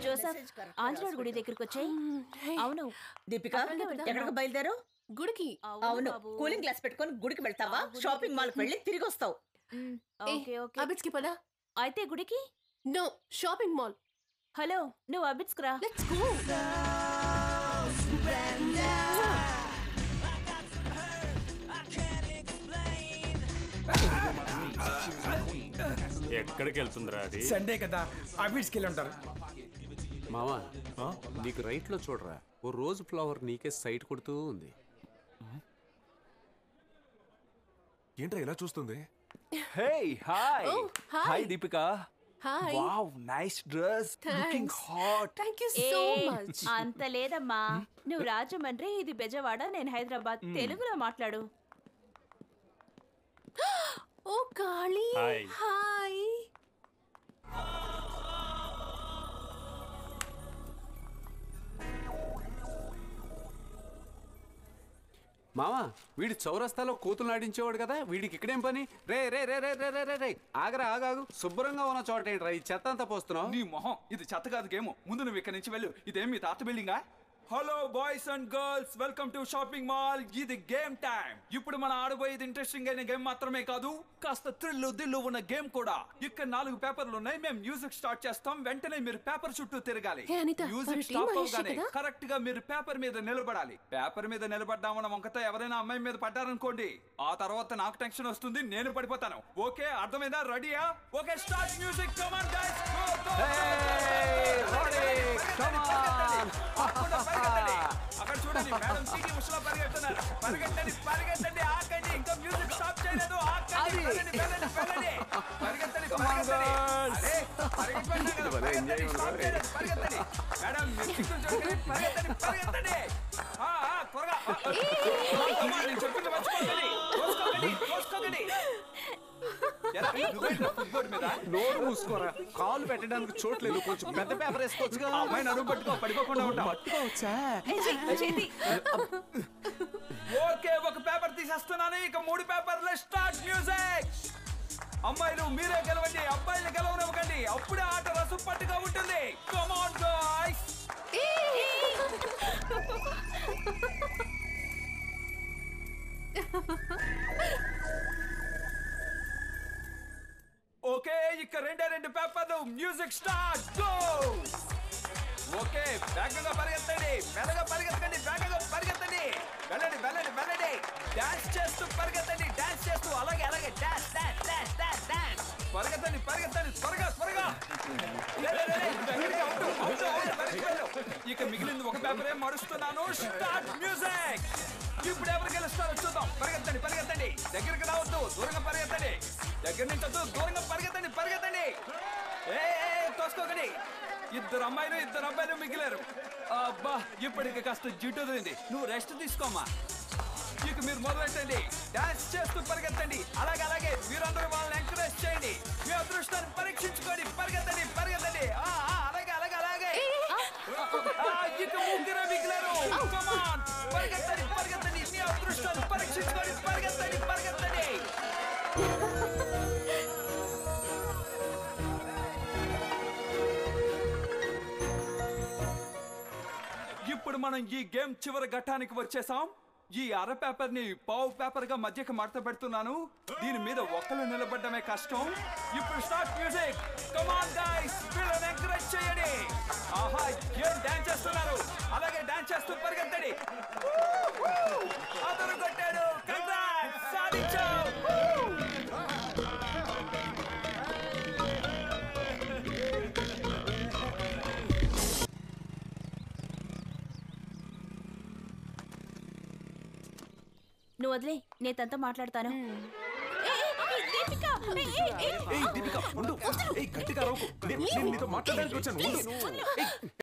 Joseph ఆంజనేయుడి గుడి దగ్గరికి వచ్చాయి. అవును దీపిక, ఎక్కడికి బయలుదేరు? గుడికి. అవును, కూలింగ్ గ్లాస్ పెట్టుకొని గుడికి వెళ్తావా? షాపింగ్ మాల్ కి వెళ్ళి తిరిగి వస్తావు. ఓకే ఓకే అబిట్స్కి పదా. అయితే గుడికి. No, shopping mall. హలో, నువ్వు అబిట్స్కి రా. Let's go. ఎక్కడికి వెళ్తుందిరా అది? సండే కదా, అబిట్స్కి వెళ్ళి ఉంటారు. మావా, నీకు రైట్ లో చూడరా, ఓ రోజు ఫ్లవర్ నీకే సైట్ కొడుతూ ఉంది. ఏంట్రా ఇలా చూస్తుంది? Hey hi. Oh, hi. Hi Deepika. Hi. Wow, nice dress, looking hot. Thank you so much. అంత లేదమ్మా, నువ్వు రాజమండ్రి, ఇది బెజవాడ, నేను హైదరాబాద్. తెలుగులో మాట్లాడు. ఓ కాళీ. హాయ్. హాయ్. మావా, వీడి చౌరస్తాలో కూతులు నాడించేవాడు కదా, వీడికి ఇక్కడేం పని? రే రే రే రే రే రే రే ఆగరా, ఆగాగు. శుభ్రంగా ఉన్న చోట ఏంట్రా ఈ చెత్త అంతా పోస్తున్నావు? నీ మొహం, ఇది చెత్త కాదు గేమ్. ముందు నువ్వు ఇక్కడ నుంచి వెళ్ళు. ఇదేం మీ తాత బిల్డింగా? Hello boys and girls, welcome to shopping mall. ఇది గేమ్ టైం. ఇప్పుడు మనం ఆడబోయేది ఇంట్రెస్టింగ్ అయిన గేమ్ మాత్రమే కాదు, కాస్త థ్రిల్లు దిల్లు ఉన్న గేమ్ కూడా. ఇక్కడ 4 పేపర్లు ఉన్నాయి. మేము మ్యూజిక్ స్టార్ట్ చేస్తాం. వెంటనే మీరు పేపర్ చుట్టూ తిరగాలి. హే అనిత, మ్యూజిక్ వాడు స్టాప్ టీమ్ మహేష్ అవగానే కదా? కరెక్ట్ గా మీరు పేపర్ మీద నిలబడాలి. పేపర్ మీద నిలబడ్డామన్న వంకతో ఎవరైనా అమ్మాయి మీద పడ్డారనుకోండి, ఆ తర్వాత నాకు టెన్షన్ వస్తుంది, నేను పడిపోతాను. ఓకే, అర్థమైందా? రెడీయా? Okay, start music. Come on guys, go go. అక్కడ చూడండి, మేడం సీటీ ముషలా పరిగెడుతున్నారు. పరిగెట్టండి పరిగెట్టండి, ఆకండి, ఇంకా మ్యూజిక్ స్టాప్ చేయలేదు. ఆకండి, వెళ్ళండి వెళ్ళండి వెళ్ళండి, పరిగెట్టండి పరిగెట్టండి. అరే పరిగెట్టండి కదా, పరిగెట్టండి, స్టాప్ చేయలేదు, పరిగెట్టండి. మేడం మీరు సిగ్గులు చూడండి, పరిగెట్టండి పరిగెట్టండి. త్వరగా, నేను చెప్పింది మర్చిపోకండి. కోసుకోకండి కోసుకోకండి. నోరు మూసుకోరా, కాలు పెట్టడానికి చోట్లేదు, కొంచెం పెద్ద పేపర్ వేసుకోవచ్చుగా. అమ్మాయి నడుము పట్టుకో, పడిపోకుండా ఉంటా. పట్టుకోవచ్చా? ఓకే, ఒక పేపర్ తీసేస్తున్నాను. ఇక 3 పేపర్లు. Start music. అమ్మాయిలు మీరే గెలవండి, అబ్బాయిలు గెలవనివ్వకండి. అప్పుడే ఆట రసం పట్టుగా ఉంటుంది. Come on guys. ఓకే, ఇక 2 పేపర్లు. Music start, go. ఓకే, వేగంగా పరిగెత్తండి, మెల్లగా పరిగెత్తండి, వేగంగా పరిగెత్తండి. వెళ్ళండి వెళ్ళండి వెళ్ళండి, డాన్స్ చేస్తూ పరిగెత్తండి, డాన్స్ చేస్తూ. అలాగే అలాగే, dance dance dance dance dance. పరిగెత్తండి పరిగెత్తండి, త్వరగా త్వరగా. ఇక మిగిలింది ఒక పేపరే, మరుస్తున్నాను. Start music. ఇప్పుడు ఎవరు గెలుస్తారో చూద్దాం. పరిగెత్తండి పరిగెత్తండి, దగ్గరికి రావద్దు, దూరంగా పరిగెత్తండి. దగ్గర నుంచి వద్దు, దూరంగా పరిగెత్తండి పరిగెత్తండి. ఏ తోసుకోకండి. 2 అమ్మాయిలు 2 అబ్బాయిలు మిగిలారు. అబ్బా, ఇప్పటికి కాస్త జిడ్డు వదిలింది. నువ్వు రెస్ట్ తీసుకోమా. ఇక మీరు మొదలెట్టండి, డాన్స్ చేస్తూ పరిగెత్తండి. అలాగే అలాగే, మీరందరూ వాళ్ళని ఎంకరేజ్ చేయండి. మీ అదృష్టాన్ని పరీక్షించుకోండి. పరిగెత్తండి పరిగెత్తండి. అలాగే అలాగే అలాగే. ఇక 3 మిగిలారు. కమ్ ఆన్, పరిగెత్తండి పరిగెత్తండి, మీ అదృష్టాన్ని పరీక్షించుకోండి. పరిగెత్తండి పరిగెత్తండి. ఇప్పుడు మనం ఈ గేమ్ చివరి ఘట్టానికి వచ్చేసాం. ఈ అర పేపర్ ని పావు పేపర్ గా మధ్యకి మడత పెడుతున్నాను. దీని మీద ఒక్కలు నిలబడమే కష్టం. ఇప్పుడు start music. Come on guys, వీళ్ళని ఎంకరేజ్ చేయండి. ఆహా, ఏం డాన్స్ చేస్తున్నారు. అలాగే డాన్స్ చేస్తూ పరిగెత్తండి. అదరు కొట్టాడు. కంగ్రాట్స్, సాధించావు. నువ్వు వదిలే, నేను తనతో మాట్లాడతాను. దీపిక ఉండు, గట్టిగా అరవకు. నేను నీతో మాట్లాడడానికి వచ్చాను.